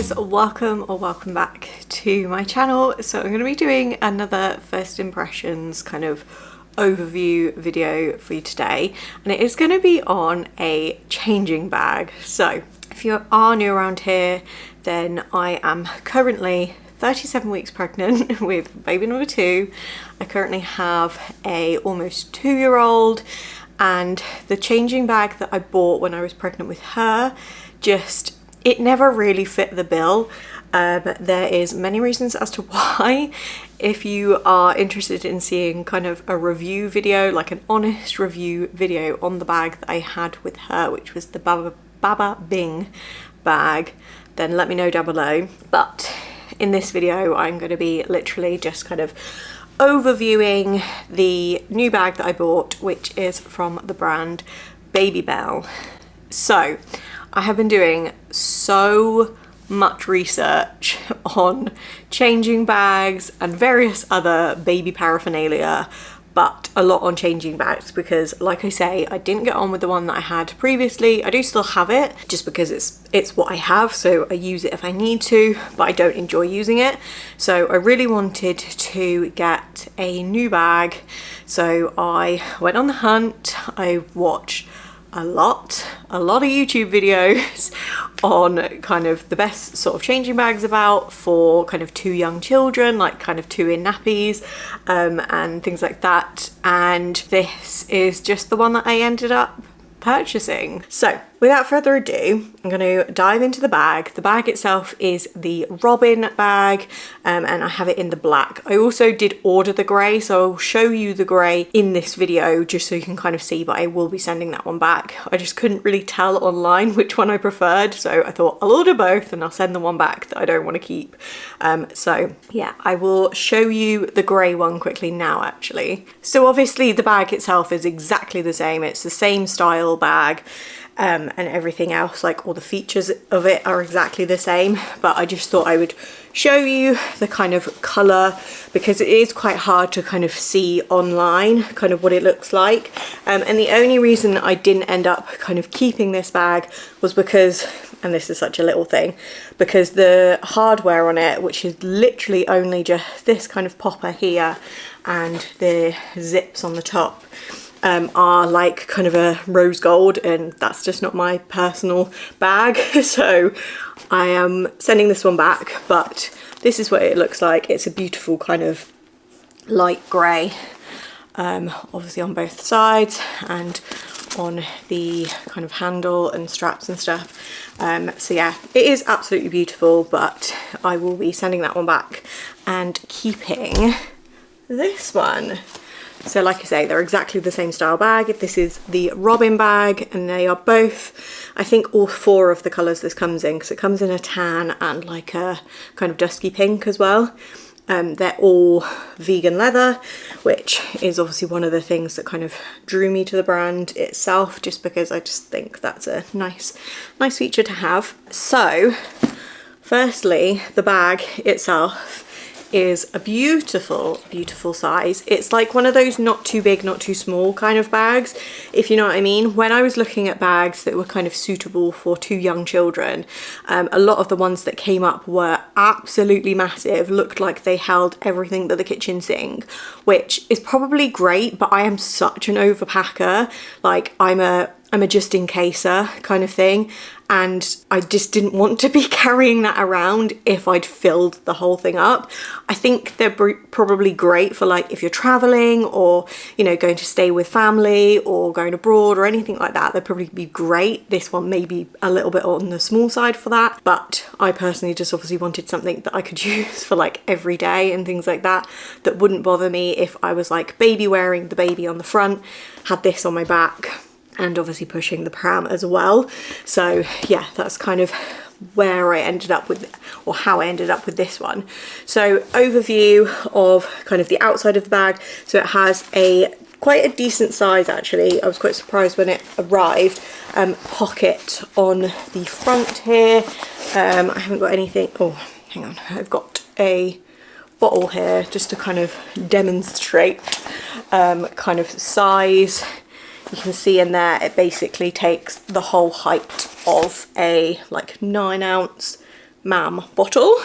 guys, welcome or welcome back to my channel. So I'm going to be doing another first impressions kind of overview video for you today, and it is going to be on a changing bag. So if you are new around here, then I am currently 37 weeks pregnant with baby number 2. I currently have a almost 2-year-old, and the changing bag that I bought when I was pregnant with her, it never really fit the bill. There is many reasons as to why. If you are interested in seeing kind of a review video, like an honest review video on the bag that I had with her, which was the BABYMEL bag, then let me know down below. But in this video, I'm going to be literally just kind of overviewing the new bag that I bought, which is from the brand BABYMEL. So I have been doing so much research on changing bags and various other baby paraphernalia, but a lot on changing bags because, like I say, I didn't get on with the one that I had previously. I do still have it just because it's what I have, so I use it if I need to, but I don't enjoy using it. So I really wanted to get a new bag, so I went on the hunt. I watched a lot of YouTube videos on kind of the best sort of changing bags about for kind of 2 young children, like kind of 2 in nappies, and things like that. And this is just the one that I ended up purchasing. So without further ado, I'm going to dive into the bag. The bag itself is the ROBYN bag, and I have it in the black. I also did order the grey, so I'll show you the grey in this video just so you can kind of see, but I will be sending that one back. I just couldn't really tell online which one I preferred, so I thought I'll order both and I'll send the one back that I don't want to keep. So yeah, I will show you the grey one quickly now actually. So obviously the bag itself is exactly the same. It's the same style bag. And everything else, like all the features of it are exactly the same, but I just thought I would show you the kind of colour because it is quite hard to kind of see online kind of what it looks like. And the only reason I didn't end up kind of keeping this bag was because, and this is such a little thing, because the hardware on it, which is literally only just this kind of popper here and the zips on the top, are like kind of a rose gold, and that's just not my personal bag. So I am sending this one back, but this is what it looks like. It's a beautiful kind of light grey, obviously on both sides and on the kind of handle and straps and stuff. So yeah, it is absolutely beautiful, but I will be sending that one back and keeping this one. So like I say, they're exactly the same style bag. This is the ROBYN bag, and they are both, I think all 4 of the colours this comes in, because it comes in a tan and like a kind of dusky pink as well. They're all vegan leather, which is obviously one of the things that kind of drew me to the brand itself, just because I just think that's a nice feature to have. So firstly, the bag itself is a beautiful size. It's like one of those not too big, not too small kind of bags, if you know what I mean. When I was looking at bags that were kind of suitable for 2 young children, a lot of the ones that came up were absolutely massive, looked like they held everything but the kitchen sink, which is probably great, but I am such an overpacker. Like I'm a just in caser kind of thing, and I just didn't want to be carrying that around if I'd filled the whole thing up. I think they're probably great for like if you're traveling or, you know, going to stay with family or going abroad or anything like that. They'd probably be great. This one may be a little bit on the small side for that, but I personally just obviously wanted something that I could use for like every day and things like that, that wouldn't bother me if I was like baby wearing the baby on the front, had this on my back, and obviously pushing the pram as well. So yeah, that's kind of where I ended up with, or how I ended up with this one. So overview of kind of the outside of the bag. So it has quite a decent size actually. I was quite surprised when it arrived. Pocket on the front here. I haven't got anything, oh hang on, I've got a bottle here just to kind of demonstrate kind of size. You can see in there it basically takes the whole height of a like 9-ounce mam bottle,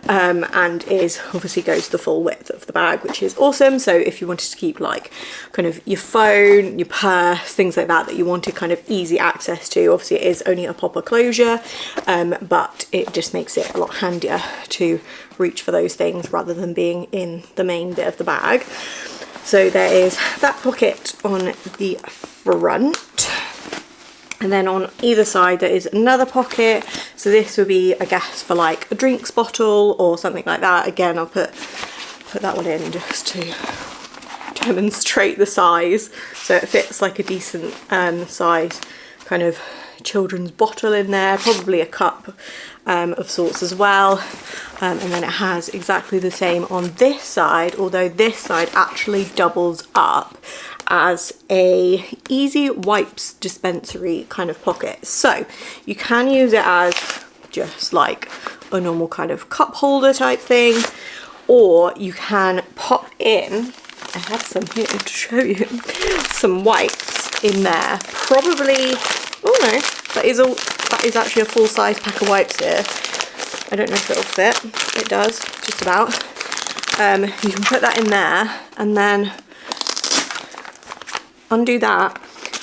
and is obviously goes the full width of the bag, which is awesome. So if you wanted to keep like kind of your phone, your purse, things like that you wanted kind of easy access to, obviously it is only a popper closure, but it just makes it a lot handier to reach for those things rather than being in the main bit of the bag. So there is that pocket on the front. And then on either side there is another pocket. So this would be, I guess, for like a drinks bottle or something like that. Again, I'll put that one in just to demonstrate the size. So it fits like a decent size kind of children's bottle in there, probably a cup of sorts as well. And then it has exactly the same on this side, although this side actually doubles up as a easy wipes dispensary kind of pocket. So you can use it as just like a normal kind of cup holder type thing, or you can pop in, I have some here to show you, some wipes in there. Probably, oh no, that is actually a full size pack of wipes here. I don't know if it'll fit. It does, just about. You can put that in there and then undo that.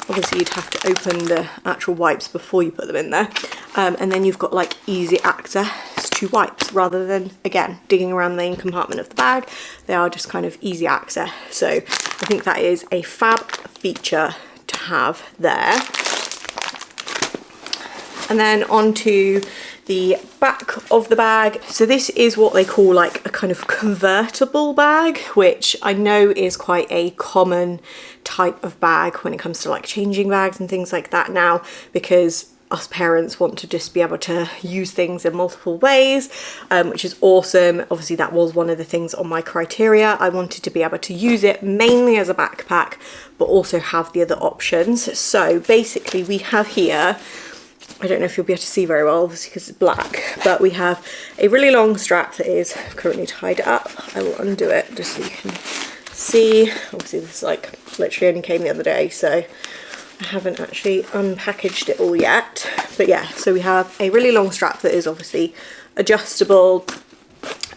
Obviously you'd have to open the actual wipes before you put them in there, and then you've got like easy access to wipes rather than, again, digging around the main compartment of the bag. They are just kind of easy access. So I think that is a fab feature to have there. And then onto the back of the bag. So this is what they call like a kind of convertible bag, which I know is quite a common type of bag when it comes to like changing bags and things like that now, because us parents want to just be able to use things in multiple ways, which is awesome. Obviously that was one of the things on my criteria. I wanted to be able to use it mainly as a backpack, but also have the other options. So basically we have here, I don't know if you'll be able to see very well, obviously because it's black, but we have a really long strap that is currently tied up. I will undo it just so you can see. Obviously this like literally only came the other day, so I haven't actually unpackaged it all yet. But yeah, so we have a really long strap that is obviously adjustable,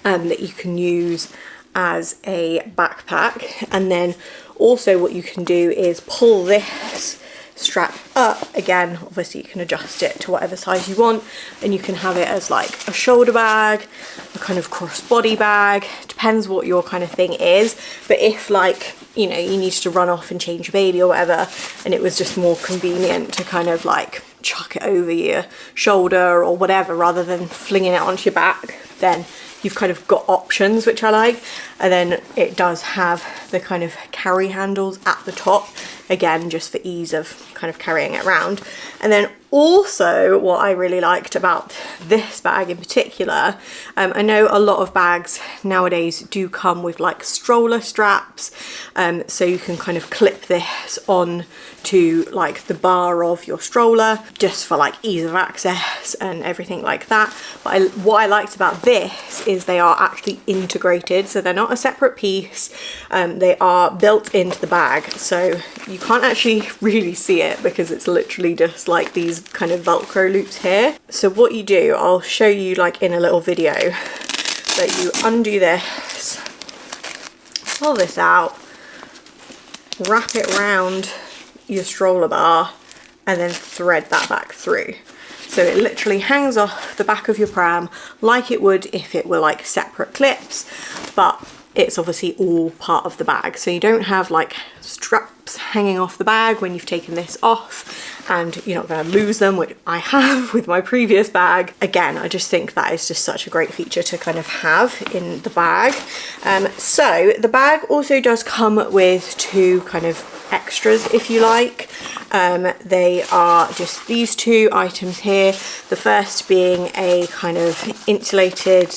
that you can use as a backpack. And then also what you can do is pull this strap up. Again, obviously you can adjust it to whatever size you want, and you can have it as like a shoulder bag, a kind of crossbody bag, depends what your kind of thing is. But if like, you know, you needed to run off and change your baby or whatever, and it was just more convenient to kind of like chuck it over your shoulder or whatever rather than flinging it onto your back, then you've kind of got options, which I like. And then it does have the kind of carry handles at the top, again just for ease of kind of carrying it around. And then also what I really liked about this bag in particular, I know a lot of bags nowadays do come with like stroller straps, so you can kind of clip this on to like the bar of your stroller just for like ease of access and everything like that. But what I liked about this is they are actually integrated, so they're not a separate piece, they are built into the bag, so you can't actually really see it because it's literally just like these kind of velcro loops here. So what you do, I'll show you like in a little video, that you undo this, pull this out, wrap it around your stroller bar, and then thread that back through. So it literally hangs off the back of your pram like it would if it were like separate clips, but it's obviously all part of the bag. So you don't have like straps hanging off the bag when you've taken this off, and you're not going to lose them, which I have with my previous bag. Again, I just think that is just such a great feature to kind of have in the bag. So the bag also does come with two kind of extras, if you like. They are just these two items here. The first being a kind of insulated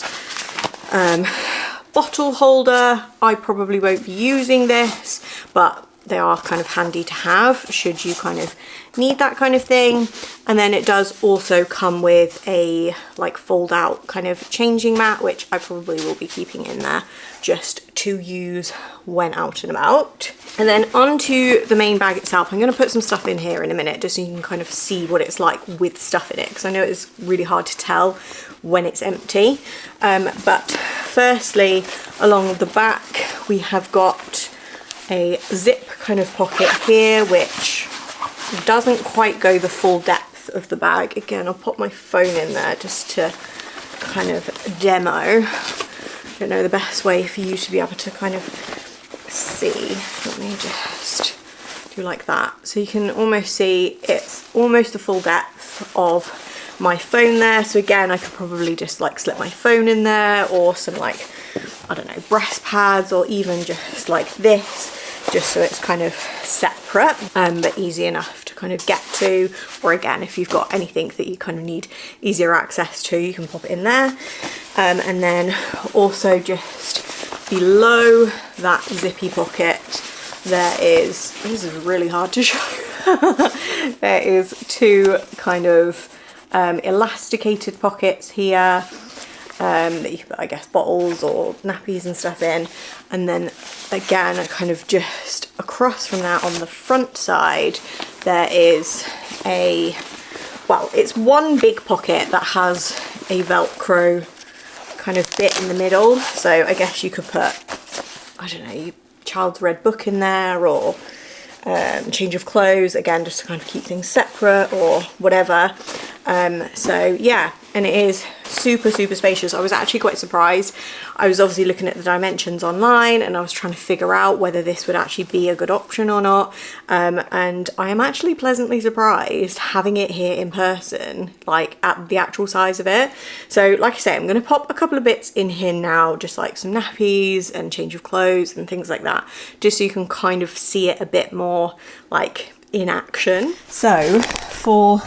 bottle holder. I probably won't be using this, but they are kind of handy to have should you kind of need that kind of thing. And then it does also come with a like fold out kind of changing mat, which I probably will be keeping in there just to use when out and about. And then onto the main bag itself, I'm going to put some stuff in here in a minute just so you can kind of see what it's like with stuff in it, because I know it's really hard to tell when it's empty. But firstly, along the back we have got a zip kind of pocket here, which doesn't quite go the full depth of the bag. Again, I'll pop my phone in there just to kind of demo. I don't know the best way for you to be able to kind of see. Let me just do like that. So you can almost see it's almost the full depth of my phone there. So again, I could probably just like slip my phone in there, or some like, I don't know, breast pads, or even just like this, just so it's kind of separate, but easy enough to kind of get to. Or again, if you've got anything that you kind of need easier access to, you can pop it in there. And then also just below that zippy pocket, there is, this is really hard to show, there is two kind of elasticated pockets here that you can put, I guess, bottles or nappies and stuff in. And then again, kind of just across from that on the front side, there is a, well, it's one big pocket that has a Velcro kind of bit in the middle. So I guess you could put, I don't know, your child's red book in there, or change of clothes, again, just to kind of keep things separate or whatever. So yeah, and it is super spacious. I was actually quite surprised. I was obviously looking at the dimensions online and I was trying to figure out whether this would actually be a good option or not, and I am actually pleasantly surprised having it here in person, like at the actual size of it. So like I say, I'm going to pop a couple of bits in here now, just like some nappies and change of clothes and things like that, just so you can kind of see it a bit more like in action. So for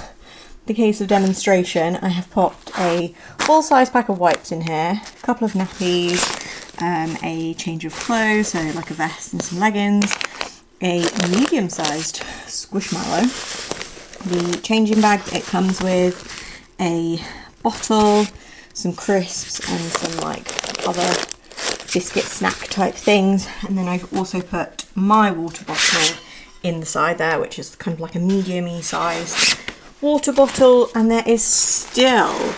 the case of demonstration, I have popped a full-size pack of wipes in here, a couple of nappies, a change of clothes, so like a vest and some leggings, a medium-sized squishmallow, the changing bag it comes with, a bottle, some crisps and some like other biscuit snack type things, and then I've also put my water bottle in the side there, which is kind of like a medium-y size water bottle. And there is still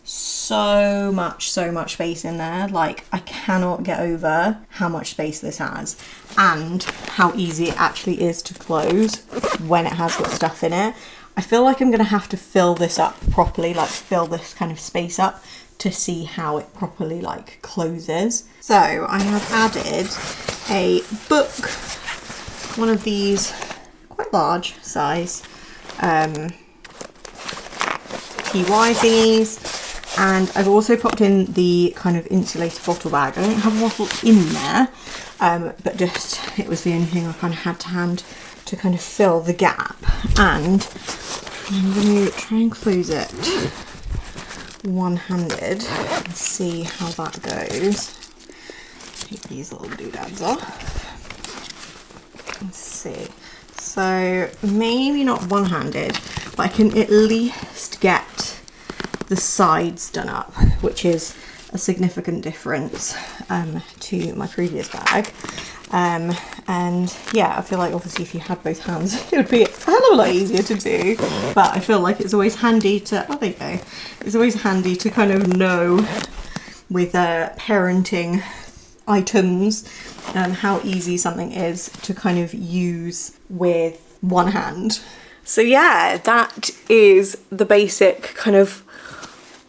so much space in there. Like, I cannot get over how much space this has and how easy it actually is to close when it has got stuff in it. I feel like I'm gonna have to fill this up properly, like fill this kind of space up to see how it properly like closes. So I have added a book, one of these quite large size PY thingies, and I've also popped in the kind of insulated bottle bag. I don't have a bottle in there, but just it was the only thing I kind of had to hand to kind of fill the gap. And I'm going to try and close it one-handed and see how that goes. Take these little doodads off. Let's see. So maybe not one-handed, but I can at least get the sides done up, which is a significant difference to my previous bag. And yeah, I feel like obviously if you had both hands it would be a hell of a lot easier to do, but I feel like it's always handy to, oh there you go, it's always handy to kind of know with parenting items how easy something is to kind of use with one hand. So yeah, that is the basic kind of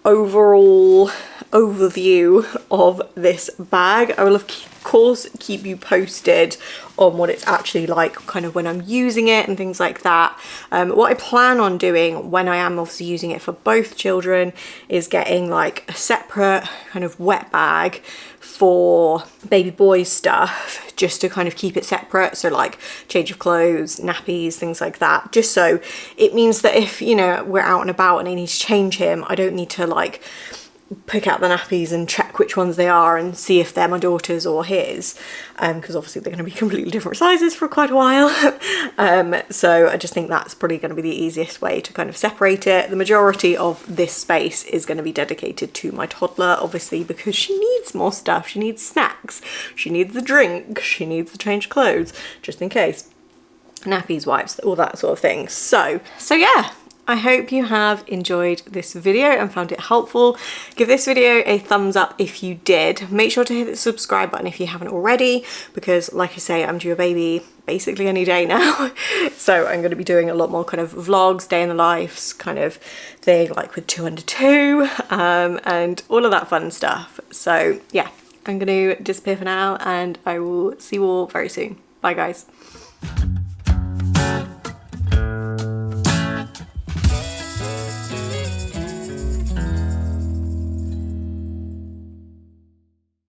overall overview of this bag. I will of course keep you posted on what it's actually like kind of when I'm using it and things like that. What I plan on doing when I am obviously using it for both children is getting like a separate kind of wet bag for baby boys stuff, just to kind of keep it separate, so like change of clothes, nappies, things like that, just so it means that if, you know, we're out and about and I need to change him, I don't need to like pick out the nappies and check check which ones they are and see if they're my daughter's or his, because obviously they're going to be completely different sizes for quite a while. So I just think that's probably going to be the easiest way to kind of separate it. The majority of this space is going to be dedicated to my toddler, obviously, because she needs more stuff. She needs snacks, she needs a drink, she needs to change clothes, just in case. Nappies, wipes, all that sort of thing. So yeah, I hope you have enjoyed this video and found it helpful. Give this video a thumbs up if you did. Make sure to hit the subscribe button if you haven't already, because like I say, I'm due a baby basically any day now. So I'm going to be doing a lot more kind of vlogs, day in the lives kind of thing, like with 2 under 2, and all of that fun stuff. So yeah, I'm going to disappear for now, and I will see you all very soon. Bye guys.